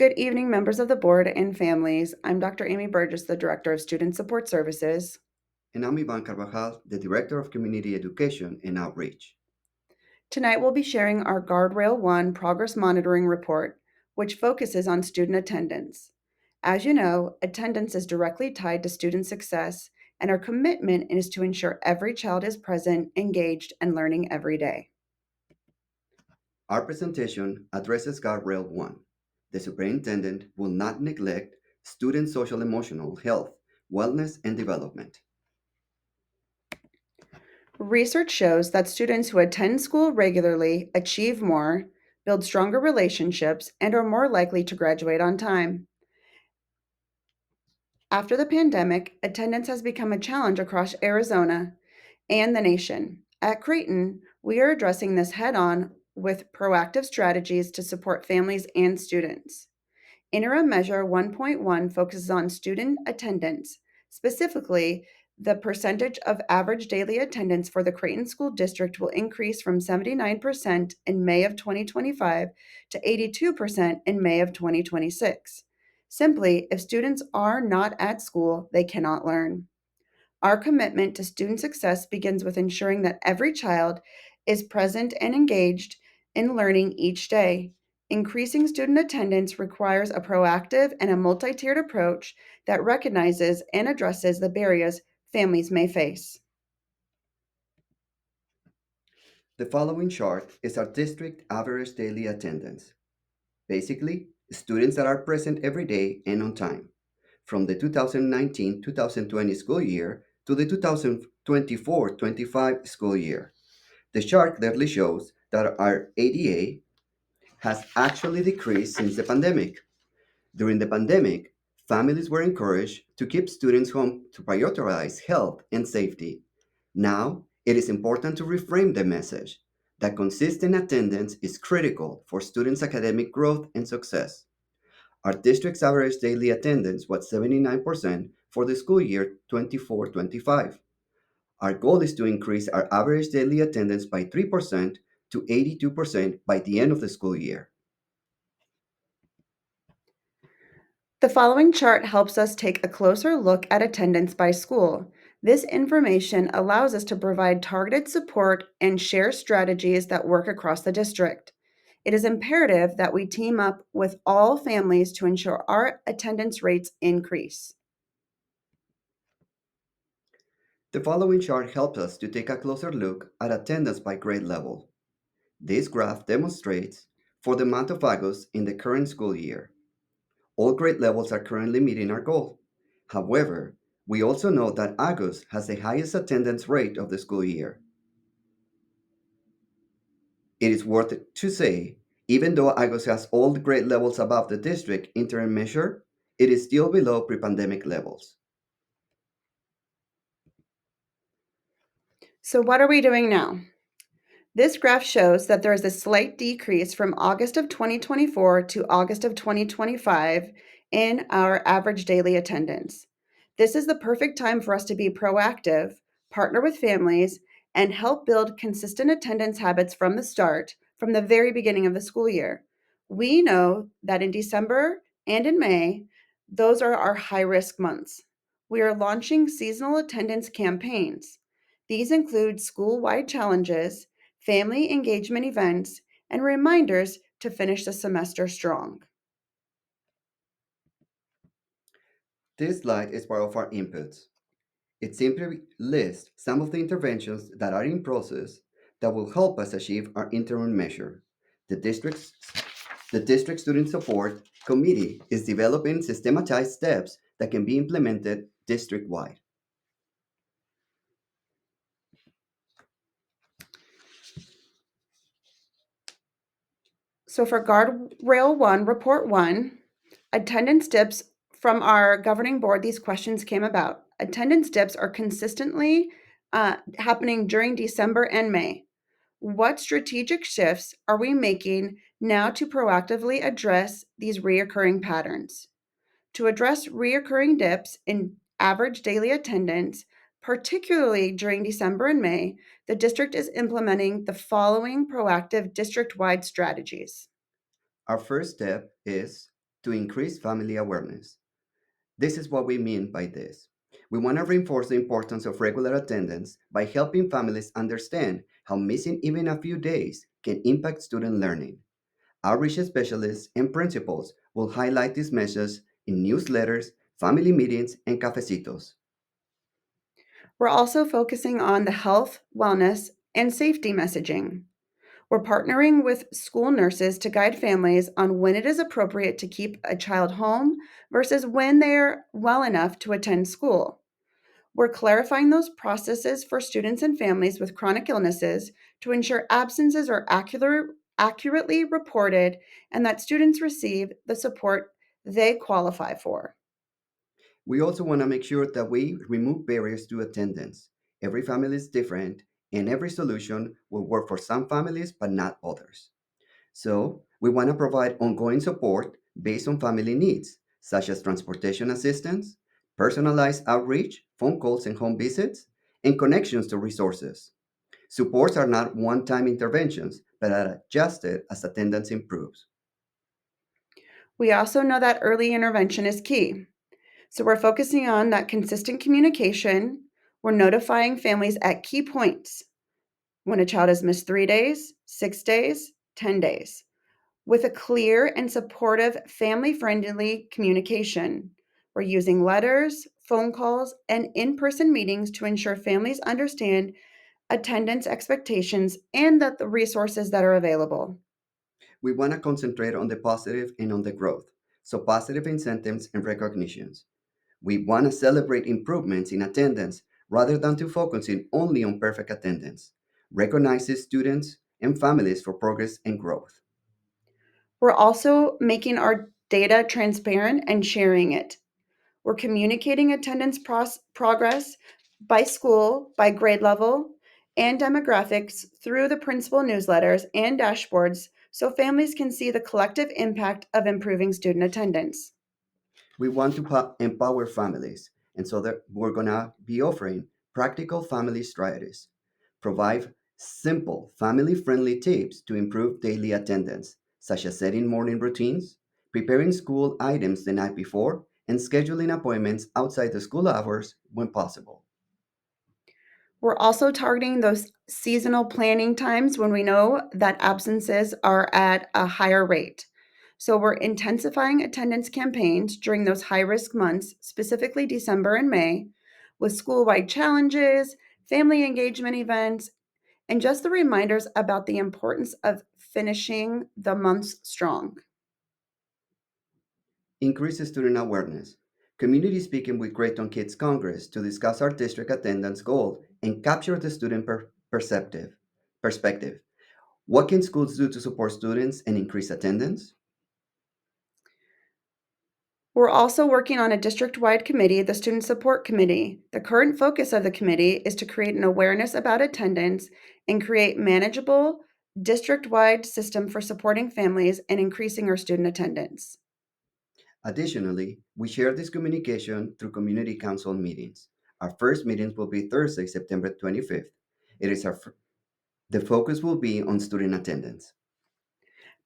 Good evening, members of the board and families. I'm Dr. Amy Burgess, the Director of Student Support Services. And I'm Ivan Carvajal, the Director of Community Education and Outreach. Tonight, we'll be sharing our Guardrail 1 Progress Monitoring Report, which focuses on student attendance. As you know, attendance is directly tied to student success, and our commitment is to ensure every child is present, engaged, and learning every day. Our presentation addresses Guardrail 1. The superintendent will not neglect student social emotional health, wellness, and development. Research shows that students who attend school regularly achieve more, build stronger relationships, and are more likely to graduate on time. After the pandemic, attendance has become a challenge across Arizona and the nation. At Creighton, we are addressing this head on with proactive strategies to support families and students. Interim Measure 1.1 focuses on student attendance, specifically, the percentage of average daily attendance for the Creighton School District will increase from 79% in May of 2025 to 82% in May of 2026. Simply, if students are not at school, they cannot learn. Our commitment to student success begins with ensuring that every child is present and engaged in learning each day. Increasing student attendance requires a proactive and a multi tiered approach that recognizes and addresses the barriers families may face. The following chart is our district average daily attendance. Basically, students that are present every day and on time, from the 2019-2020 school year to the 2024-25 school year. The chart clearly shows that our ADA has actually decreased since the pandemic. During the pandemic, families were encouraged to keep students home to prioritize health and safety. Now, it is important to reframe the message that consistent attendance is critical for students' academic growth and success. Our district's average daily attendance was 79% for the school year 24-25. Our goal is to increase our average daily attendance by 3% to 82% by the end of the school year. The following chart helps us take a closer look at attendance by school. This information allows us to provide targeted support and share strategies that work across the district. It is imperative that we team up with all families to ensure our attendance rates increase. The following chart helps us to take a closer look at attendance by grade level. This graph demonstrates for the month of August in the current school year. All grade levels are currently meeting our goal. However, we also know that August has the highest attendance rate of the school year. It is worth it to say, even though August has all the grade levels above the district interim measure, it is still below pre-pandemic levels. So, what are we doing now? This graph shows that there is a slight decrease from August of 2024 to August of 2025 in our average daily attendance. This is the perfect time for us to be proactive, partner with families, and help build consistent attendance habits from the start, from the very beginning of the school year. We know that in December and in May, those are our high risk months. We are launching seasonal attendance campaigns. These include school wide challenges, family engagement events, and reminders to finish the semester strong. This slide is part of our inputs. It simply lists some of the interventions that are in process that will help us achieve our interim measure. The district's the district student support committee is developing systematized steps that can be implemented district-wide. So for Guardrail 1, Report 1, attendance dips from our governing board, these questions came about. Attendance dips are consistently happening during December and May. What strategic shifts are we making now to proactively address these reoccurring patterns? To address reoccurring dips in average daily attendance, particularly during December and May, the district is implementing the following proactive district wide strategies. Our first step is to increase family awareness. This is what we mean by this. We want to reinforce the importance of regular attendance by helping families understand how missing even a few days can impact student learning. Outreach specialists and principals will highlight these measures in newsletters, family meetings, and cafecitos. We're also focusing on the health, wellness, and safety messaging. We're partnering with school nurses to guide families on when it is appropriate to keep a child home versus when they're well enough to attend school. We're clarifying those processes for students and families with chronic illnesses to ensure absences are accurately reported and that students receive the support they qualify for. We also want to make sure that we remove barriers to attendance. Every family is different, and every solution will work for some families but not others. So, we want to provide ongoing support based on family needs, such as transportation assistance, personalized outreach, phone calls and home visits, and connections to resources. Supports are not one time interventions, but are adjusted as attendance improves. We also know that early intervention is key. So we're focusing on that consistent communication. We're notifying families at key points when a child has missed 3 days, 6 days, 10 days, with a clear and supportive family friendly communication. We're using letters, phone calls, and in person meetings to ensure families understand attendance expectations and that the resources that are available. We want to concentrate on the positive and on the growth, so positive incentives and recognitions. We want to celebrate improvements in attendance rather than to focusing only on perfect attendance. Recognizes students and families for progress and growth. We're also making our data transparent and sharing it. We're communicating attendance progress by school, by grade level, and demographics through the principal newsletters and dashboards so families can see the collective impact of improving student attendance. We want to empower families, and so that we're going to be offering practical family strategies. Provide simple, family friendly tips to improve daily attendance, such as setting morning routines, preparing school items the night before, and scheduling appointments outside the school hours when possible. We're also targeting those seasonal planning times when we know that absences are at a higher rate. So we're intensifying attendance campaigns during those high risk months, specifically December and May, with school wide challenges, family engagement events, and just the reminders about the importance of finishing the months strong. Increase student awareness. Community speaking with Creighton Kids Congress to discuss our district attendance goal and capture the student perspective. What can schools do to support students and increase attendance? We're also working on a district wide committee, the Student Support Committee. The current focus of the committee is to create an awareness about attendance and create manageable district wide system for supporting families and increasing our student attendance. Additionally, we share this communication through community council meetings. Our first meetings will be Thursday, September 25th. It is the focus will be on student attendance.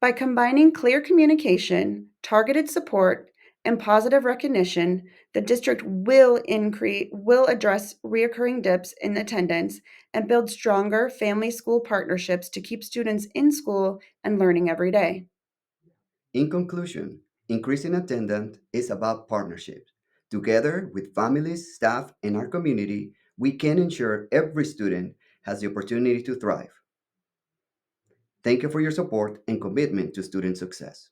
By combining clear communication, targeted support, and positive recognition, the district will address reoccurring dips in attendance and build stronger family school partnerships to keep students in school and learning every day. In conclusion, increasing attendance is about partnership. Together with families, staff, and our community, we can ensure every student has the opportunity to thrive. Thank you for your support and commitment to student success.